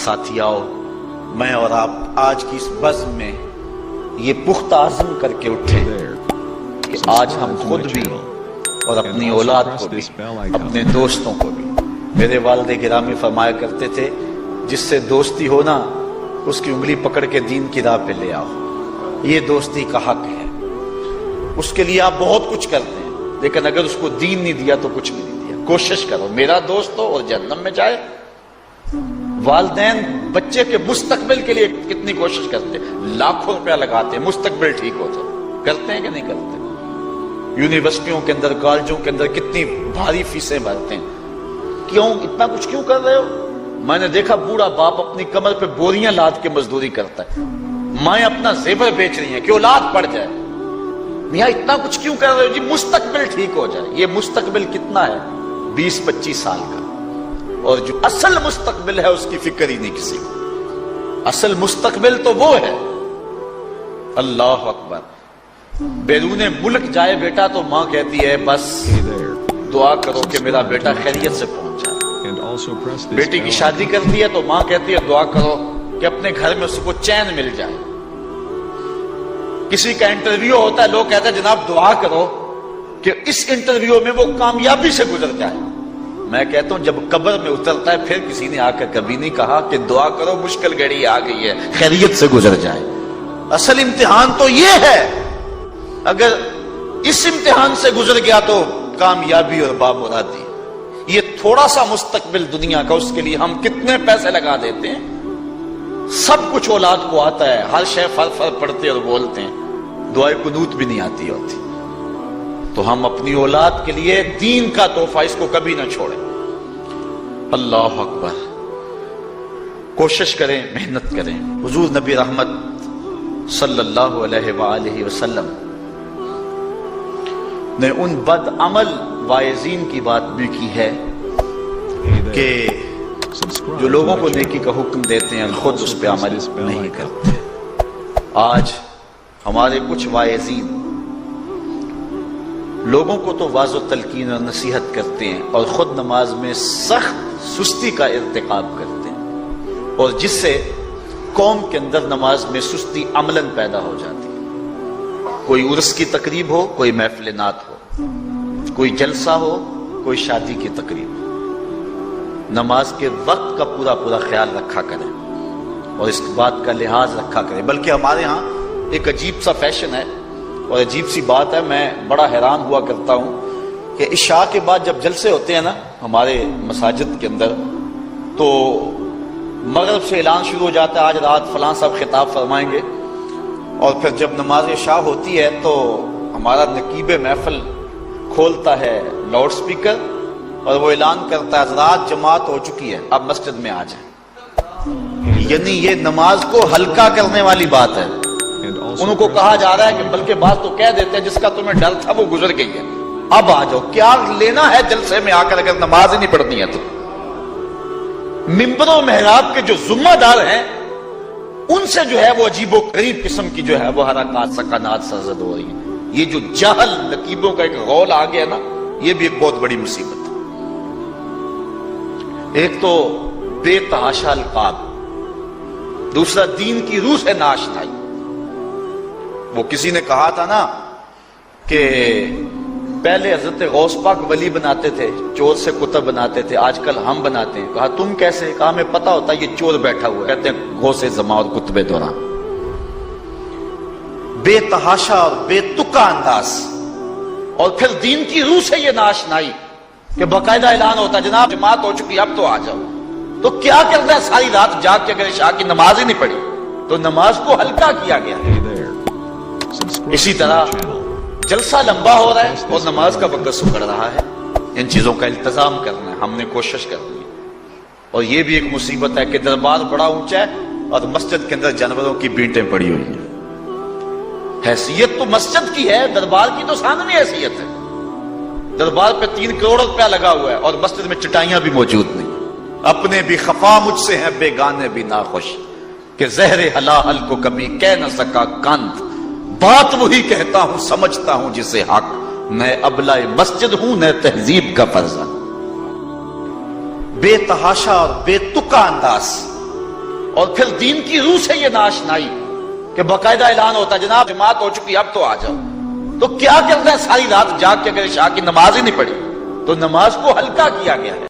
ساتھیاؤ، میں اور آپ آج کی اس بزم میں یہ پختہ عزم کر کے اٹھے کہ آج ہم خود بھی اور اپنی اولاد کو بھی، اپنے دوستوں کو بھی، میرے والد گرامی فرمایا کرتے تھے جس سے دوستی ہو نا اس کی انگلی پکڑ کے دین کی راہ پہ لے آؤ، یہ دوستی کا حق ہے۔ اس کے لیے آپ بہت کچھ کرتے ہیں لیکن اگر اس کو دین نہیں دیا تو کچھ بھی نہیں دیا۔ کوشش کرو میرا دوست ہو اور جہنم میں جائے۔ والدین بچے کے مستقبل کے لیے کتنی کوشش کرتے ہیں، لاکھوں روپیہ لگاتے ہیں مستقبل ٹھیک ہو تو، کرتے ہیں کہ نہیں کرتے؟ یونیورسٹیوں کے اندر، کالجوں کے اندر کتنی بھاری فیسیں بھرتے ہیں، کیوں اتنا کچھ کیوں کر رہے ہو؟ میں نے دیکھا بوڑھا باپ اپنی کمر پہ بوریاں لاد کے مزدوری کرتا ہے، مائیں اپنا زیور بیچ رہی ہیں کہ اولاد پڑ جائے۔ میاں اتنا کچھ کیوں کر رہے ہو؟ جی مستقبل ٹھیک ہو جائے۔ یہ مستقبل کتنا ہے؟ 20-25 سال کا، اور جو اصل مستقبل ہے اس کی فکر ہی نہیں کسی کو۔ اصل مستقبل تو وہ ہے، اللہ اکبر، بیرون ملک جائے بیٹا تو ماں کہتی ہے بس دعا کرو کہ میرا بیٹا خیریت سے پہنچ جائے۔ بیٹی کی شادی کرتی ہے تو ماں کہتی ہے دعا کرو کہ اپنے گھر میں اس کو چین مل جائے۔ کسی کا انٹرویو ہوتا ہے، لوگ کہتے ہیں جناب دعا کرو کہ اس انٹرویو میں وہ کامیابی سے گزر جائے۔ میں کہتا ہوں جب قبر میں اترتا ہے پھر کسی نے آ کر کبھی نہیں کہا کہ دعا کرو مشکل گھڑی آ گئی ہے خیریت سے گزر جائے۔ اصل امتحان تو یہ ہے، اگر اس امتحان سے گزر گیا تو کامیابی اور بامرادی۔ یہ تھوڑا سا مستقبل دنیا کا، اس کے لیے ہم کتنے پیسے لگا دیتے ہیں، سب کچھ اولاد کو آتا ہے، ہر شے فر فر پڑھتے اور بولتے ہیں، دعائے قنوت بھی نہیں آتی ہوتی۔ تو ہم اپنی اولاد کے لیے دین کا تحفہ اس کو کبھی نہ چھوڑیں۔ اللہ اکبر، کوشش کریں، محنت کریں۔ حضور نبی رحمت صلی اللہ علیہ وآلہ وسلم نے ان بد عمل واعظین کی بات بھی کی ہے کہ جو لوگوں کو نیکی کا حکم دیتے ہیں خود اس پہ عمل نہیں کرتے۔ آج ہمارے کچھ واعظین لوگوں کو تو واضح تلقین اور نصیحت کرتے ہیں اور خود نماز میں سخت سستی کا ارتکاب کرتے ہیں، اور جس سے قوم کے اندر نماز میں سستی عملاً پیدا ہو جاتی ہے۔ کوئی عرس کی تقریب ہو، کوئی محفل نعت ہو، کوئی جلسہ ہو، کوئی شادی کی تقریب ہو، نماز کے وقت کا پورا خیال رکھا کریں اور اس بات کا لحاظ رکھا کریں۔ بلکہ ہمارے ہاں ایک عجیب سا فیشن ہے اور عجیب سی بات ہے، میں بڑا حیران ہوا کرتا ہوں کہ عشاء کے بعد جب جلسے ہوتے ہیں نا ہمارے مساجد کے اندر، تو مغرب سے اعلان شروع ہو جاتا ہے آج رات فلاں صاحب خطاب فرمائیں گے، اور پھر جب نماز عشاء ہوتی ہے تو ہمارا نقیب محفل کھولتا ہے لاؤڈ سپیکر اور وہ اعلان کرتا ہے حضرات جماعت ہو چکی ہے، اب مسجد میں آ جائیں۔ یعنی یہ نماز کو ہلکا کرنے والی بات ہے۔ انہوں کو کہا جا رہا ہے کہ بلکہ بعض تو کہہ دیتے ہیں جس کا تمہیں ڈر تھا وہ گزر گئی ہے، اب آ جاؤ، کیا لینا ہے جلسے میں آ کر اگر نماز ہی نہیں پڑھنی ہے تو۔ ممبر و محراب کے جو ذمہ دار ہیں ان سے جو ہے وہ عجیب و غریب قسم کی جو ہے وہ حرکات سکنات سرزد ہو رہی ہیں۔ یہ جو جہل نقیبوں کا ایک غول آ گیا نا، یہ بھی ایک بہت بڑی مصیبت ہے۔ ایک تو بے تحاشا القاب، دوسرا دین کی روح سے ناشنائی۔ وہ کسی نے کہا تھا نا کہ پہلے حضرت غوث پاک ولی بناتے تھے، چور سے کتب بناتے تھے، آج کل ہم بناتے ہیں۔ کہا تم کیسے؟ کہا ہمیں پتا ہوتا ہے یہ چور بیٹھا ہوا ہے، کہتے ہیں غوث زمان اور کتب دوران۔ بے تحاشا اور بے تکا انداز، اور پھر دین کی روح سے یہ ناشنائی کہ باقاعدہ اعلان ہوتا ہے جناب جماعت ہو چکی اب تو آ جاؤ۔ تو کیا کرتا ہے ساری رات جاگ کے اگر عشاء کی نماز ہی نہیں پڑھی تو نماز کو ہلکا کیا گیا ہے۔ اسی طرح جلسہ لمبا ہو رہا ہے اور نماز کا وقت سکڑ رہا ہے۔ ان چیزوں کا التزام کرنا ہے، ہم نے کوشش کرنی ہے۔ اور یہ بھی ایک مصیبت ہے کہ دربار بڑا اونچا ہے اور مسجد کے اندر جانوروں کی بینٹیں پڑی ہوئی ہیں۔ حیثیت تو مسجد کی ہے، دربار کی تو ثانوی حیثیت ہے۔ دربار پہ 3 کروڑ روپیہ لگا ہوا ہے اور مسجد میں چٹائیاں بھی موجود نہیں۔ اپنے بھی خفا مجھ سے ہیں بیگانے بھی ناخوش، کہ زہر حلال کو کبھی کہہ نہ سکا کند، بات وہی کہتا ہوں سمجھتا ہوں جسے حق، میں ابلہ مسجد ہوں نہ تہذیب کا فرزند۔ بے تحاشا اور بے تکا انداز اور پھر دین کی روح سے یہ ناشنائی کہ باقاعدہ اعلان ہوتا ہے جناب جماعت ہو چکی اب تو آ جاؤ. تو کیا کرنا ہے ساری رات جاگ کے اگر عشاء کی نماز ہی نہیں پڑھی تو نماز کو ہلکا کیا گیا ہے.